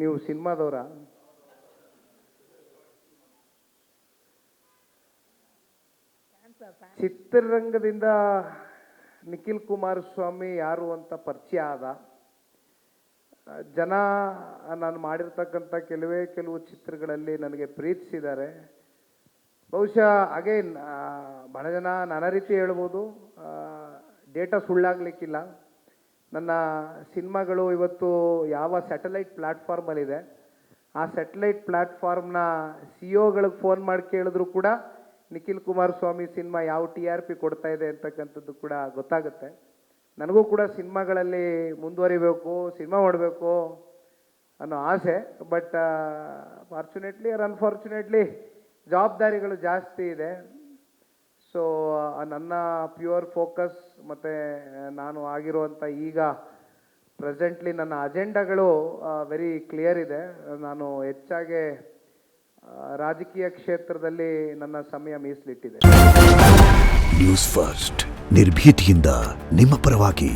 ನೀವು ಸಿನಿಮಾದವರ? ಚಿತ್ರರಂಗದಿಂದ ನಿಖಿಲ್ ಕುಮಾರಸ್ವಾಮಿ ಯಾರು ಅಂತ ಪರಿಚಯ ಆದ ಜನ ನಾನು ಮಾಡಿರ್ತಕ್ಕಂಥ ಕೆಲವು ಚಿತ್ರಗಳಲ್ಲಿ ನನಗೆ ಪ್ರೀತಿಸಿದ್ದಾರೆ. ಬಹುಶಃ ಅಗೇನ್ ಬಹಳ ಜನ ನಾನಾ ರೀತಿ ಹೇಳ್ಬೋದು, ಡೇಟಾ ಸುಳ್ಳಾಗಲಿಕ್ಕಿಲ್ಲ. ನನ್ನ ಸಿನಿಮಾಗಳು ಇವತ್ತು ಯಾವ ಸ್ಯಾಟಲೈಟ್ ಪ್ಲ್ಯಾಟ್ಫಾರ್ಮಲ್ಲಿದೆ, ಆ ಸ್ಯಾಟಲೈಟ್ ಪ್ಲ್ಯಾಟ್ಫಾರ್ಮ್ನ CEO ಗಳಿಗೆ ಫೋನ್ ಮಾಡಿ ಕೇಳಿದ್ರು ಕೂಡ ನಿಖಿಲ್ ಕುಮಾರಸ್ವಾಮಿ ಸಿನಿಮಾ ಯಾವ TRP ಕೊಡ್ತಾ ಇದೆ ಅಂತಕ್ಕಂಥದ್ದು ಕೂಡ ಗೊತ್ತಾಗುತ್ತೆ. ನನಗೂ ಕೂಡ ಸಿನಿಮಾಗಳಲ್ಲಿ ಮುಂದುವರಿಬೇಕು, ಸಿನಿಮಾ ಮಾಡಬೇಕು ಅನ್ನೋ ಆಸೆ. ಬಟ್ ಫಾರ್ಚುನೇಟ್ಲಿ ಆರ್ ಅನ್ಫಾರ್ಚುನೇಟ್ಲಿ ಜವಾಬ್ದಾರಿಗಳು ಜಾಸ್ತಿ ಇದೆ. ಸೊ ನನ್ನ ಪ್ಯೂರ್ ಫೋಕಸ್ ಮತ್ತು ನಾನು ಆಗಿರುವಂಥ ಈಗ ಪ್ರೆಸೆಂಟ್ಲಿ ನನ್ನ ಅಜೆಂಡಾಗಳು ವೆರಿ ಕ್ಲಿಯರ್ ಇದೆ. ನಾನು ಹೆಚ್ಚಾಗಿ ರಾಜಕೀಯ ಕ್ಷೇತ್ರದಲ್ಲಿ ನನ್ನ ಸಮಯ ಮೀಸಲಿಟ್ಟಿದೆ. ನ್ಯೂಸ್ ಫಸ್ಟ್ ನಿರ್ಭೀತಿಯಿಂದ ನಿಮ್ಮ ಪರವಾಗಿ.